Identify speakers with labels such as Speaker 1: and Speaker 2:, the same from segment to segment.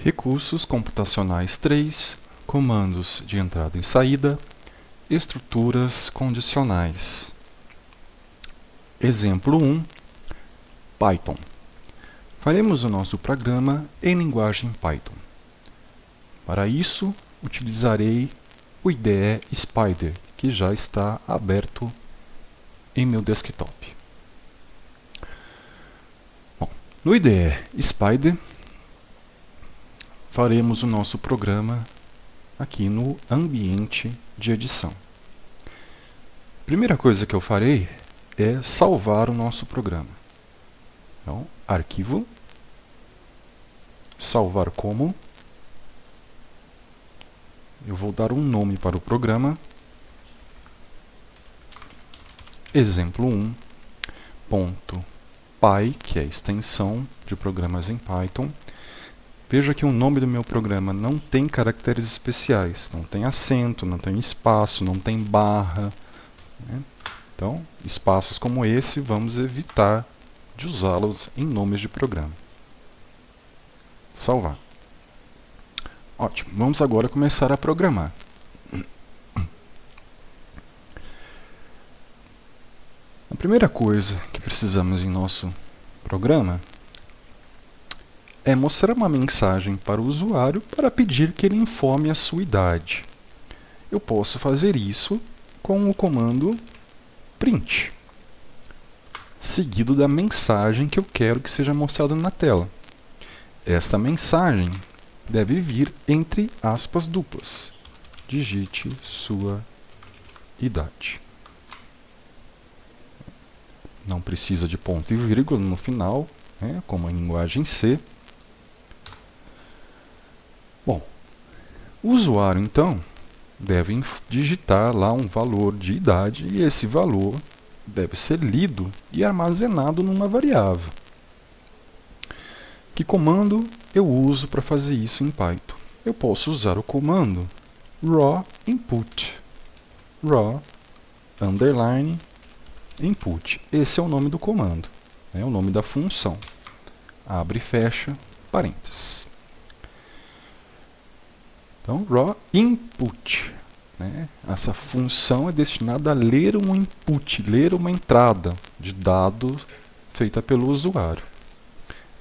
Speaker 1: Recursos computacionais 3, comandos de entrada e saída, estruturas condicionais. Exemplo 1, Python. Faremos o nosso programa em linguagem Python. Para isso, utilizarei o IDE Spyder, que já está aberto em meu desktop. Bom, no IDE Spyder, faremos o nosso programa aqui no ambiente de edição. Primeira coisa que eu farei é salvar o nosso programa. Então, arquivo, salvar como. Eu vou dar um nome para o programa. Exemplo 1, .py, que é a extensão de programas em Python. Veja que o nome do meu programa não tem caracteres especiais, não tem acento, não tem espaço, não tem barra, né? Então, espaços como esse, vamos evitar de usá-los em nomes de programa. Salvar. Ótimo, vamos agora começar a programar. A primeira coisa que precisamos em nosso programa é mostrar uma mensagem para o usuário para pedir que ele informe a sua idade. Eu posso fazer isso com o comando print, seguido da mensagem que eu quero que seja mostrada na tela. Esta mensagem deve vir entre aspas duplas. Digite sua idade. Não precisa de ponto e vírgula no final, né, como em linguagem C. Bom, o usuário, então, deve digitar lá um valor de idade e esse valor deve ser lido e armazenado numa variável. Que comando eu uso para fazer isso em Python? Eu posso usar o comando raw input. Raw underline input. Esse é o nome do comando, é o nome da função. Abre e fecha parênteses. Então, raw input, né? Essa função é destinada a ler um input, ler uma entrada de dado feita pelo usuário.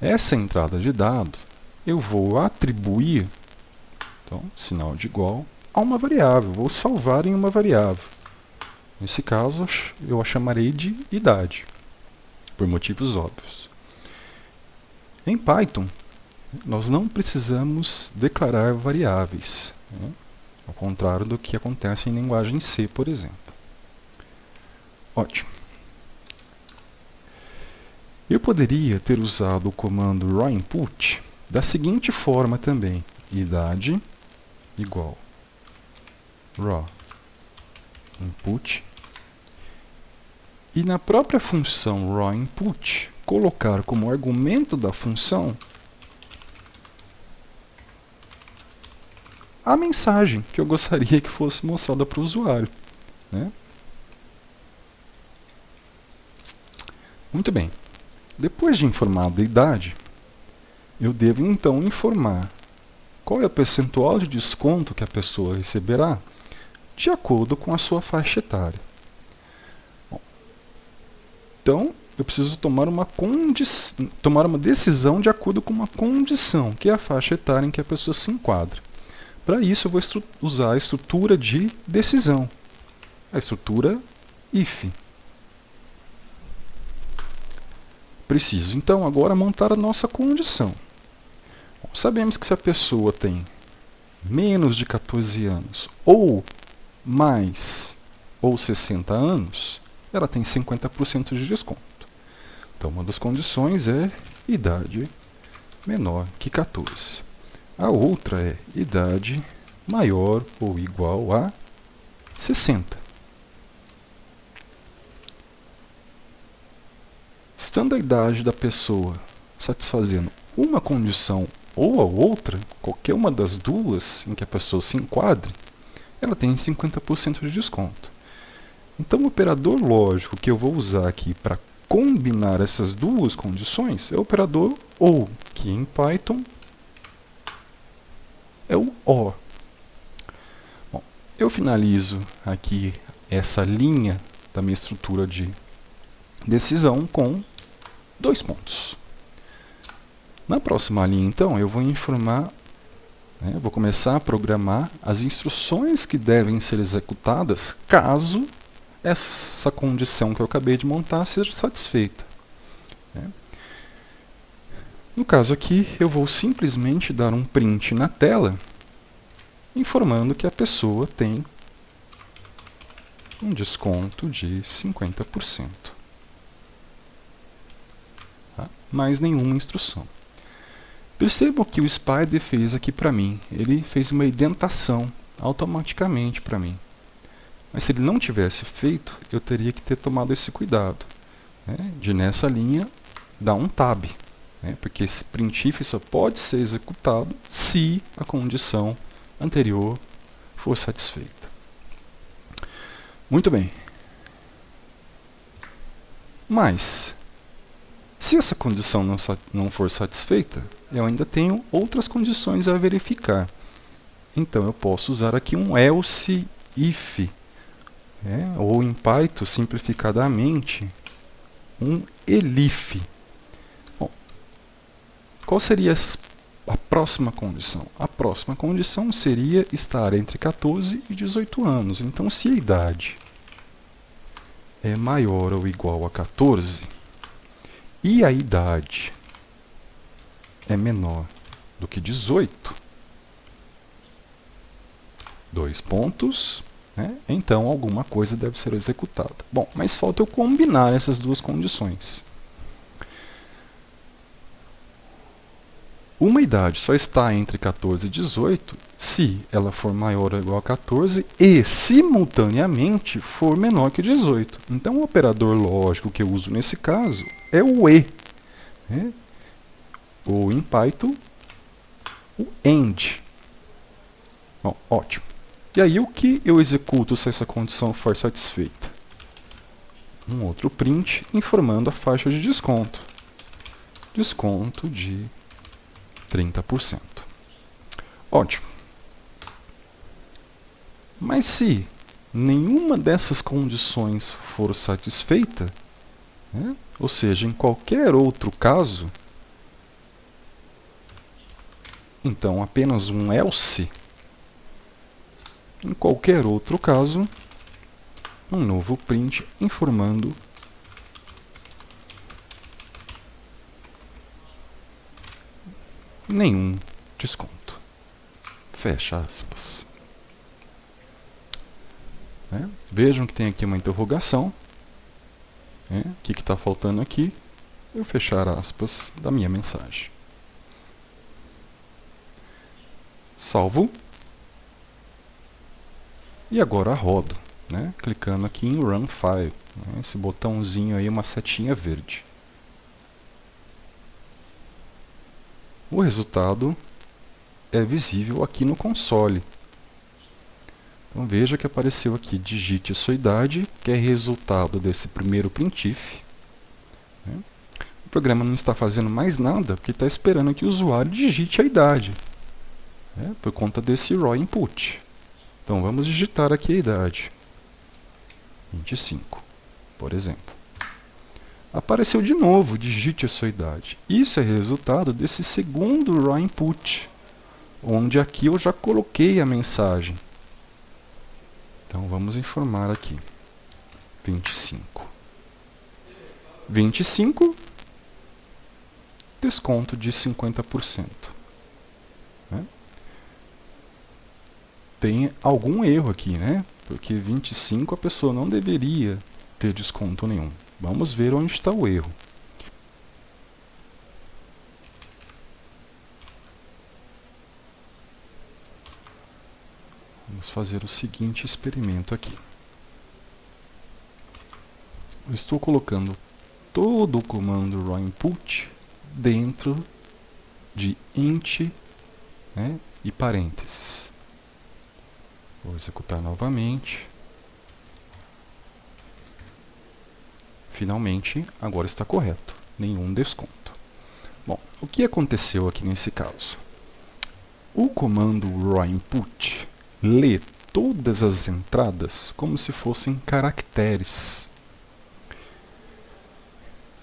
Speaker 1: Essa entrada de dado eu vou atribuir, então, sinal de igual, a uma variável, vou salvar em uma variável. Nesse caso, eu a chamarei de idade, por motivos óbvios. Em Python, nós não precisamos declarar variáveis, né? Ao contrário do que acontece em linguagem C, por exemplo. Ótimo. Eu poderia ter usado o comando raw input da seguinte forma também. Idade igual raw input. E na própria função raw input, colocar como argumento da função a mensagem que eu gostaria que fosse mostrada para o usuário, né? Muito bem. Depois de informar a idade, eu devo então informar qual é o percentual de desconto que a pessoa receberá de acordo com a sua faixa etária. Bom, então, eu preciso tomar uma decisão de acordo com uma condição, que é a faixa etária em que a pessoa se enquadra. Para isso, eu vou usar a estrutura de decisão, a estrutura if. Preciso, então, agora montar a nossa condição. Bom, sabemos que se a pessoa tem menos de 14 anos ou mais ou 60 anos, ela tem 50% de desconto. Então, uma das condições é idade menor que 14. A outra é idade maior ou igual a 60. Estando a idade da pessoa satisfazendo uma condição ou a outra, qualquer uma das duas em que a pessoa se enquadre, ela tem 50% de desconto. Então, o operador lógico que eu vou usar aqui para combinar essas duas condições é o operador OR, que em Python é o OR. Bom, eu finalizo aqui essa linha da minha estrutura de decisão com 2 pontos. Na próxima linha, então, eu vou informar, vou começar a programar as instruções que devem ser executadas caso essa condição que eu acabei de montar seja satisfeita. No caso aqui, eu vou simplesmente dar um print na tela, informando que a pessoa tem um desconto de 50%. Tá? Mais nenhuma instrução. Perceba o que o Spider fez aqui para mim. Ele fez uma indentação automaticamente para mim. Mas se ele não tivesse feito, eu teria que ter tomado esse cuidado, de nessa linha dar um tab. Porque esse printf só pode ser executado se a condição anterior for satisfeita. Muito bem. Mas, se essa condição não for satisfeita, eu ainda tenho outras condições a verificar. Então eu posso usar aqui um else if, ou em Python, simplificadamente, um elif. Bom, qual seria a próxima condição? A próxima condição seria estar entre 14 e 18 anos. Então, se a idade é maior ou igual a 14 e a idade é menor do que 18, 2 pontos, então alguma coisa deve ser executada. Bom, mas falta eu combinar essas duas condições. Uma idade só está entre 14 e 18 se ela for maior ou igual a 14 e, simultaneamente, for menor que 18. Então, o operador lógico que eu uso nesse caso é o E. Ou, em Python, o AND. Bom, ótimo. E aí, o que eu executo se essa condição for satisfeita? Um outro print informando a faixa de desconto. Desconto de 30%. Ótimo. Mas se nenhuma dessas condições for satisfeita, ou seja, em qualquer outro caso, então apenas um else, em qualquer outro caso, um novo print informando nenhum desconto. Fecha aspas. Vejam que tem aqui uma interrogação. O que está faltando aqui? Eu fechar aspas da minha mensagem. Salvo. E agora rodo, clicando aqui em Run File. Esse botãozinho aí, uma setinha verde. O resultado é visível aqui no console. Então veja que apareceu aqui, digite a sua idade, que é resultado desse primeiro printf. O programa não está fazendo mais nada, porque está esperando que o usuário digite a idade, por conta desse raw input. Então vamos digitar aqui a idade. 25, por exemplo. Apareceu de novo, digite a sua idade. Isso é resultado desse segundo raw input, onde aqui eu já coloquei a mensagem. Então vamos informar aqui. 25. 25, desconto de 50%. Tem algum erro aqui, Porque 25 a pessoa não deveria ter desconto nenhum. Vamos ver onde está o erro. Vamos fazer o seguinte experimento aqui. Eu estou colocando todo o comando raw input dentro de int, e parênteses. Vou executar novamente. Finalmente, agora está correto. Nenhum desconto. Bom, o que aconteceu aqui nesse caso? O comando rawInput lê todas as entradas como se fossem caracteres.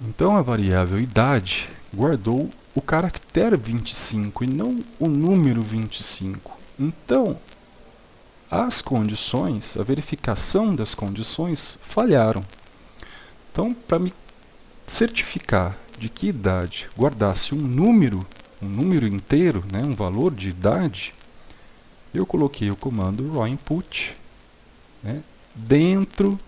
Speaker 1: Então a variável idade guardou o caractere 25 e não o número 25. Então, as condições, a verificação das condições falharam. Então, para me certificar de que idade guardasse um número inteiro, né, um valor de idade, eu coloquei o comando rawInput, né, dentro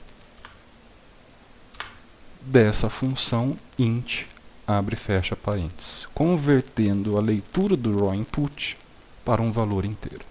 Speaker 1: dessa função int, abre e fecha parênteses, convertendo a leitura do rawInput para um valor inteiro.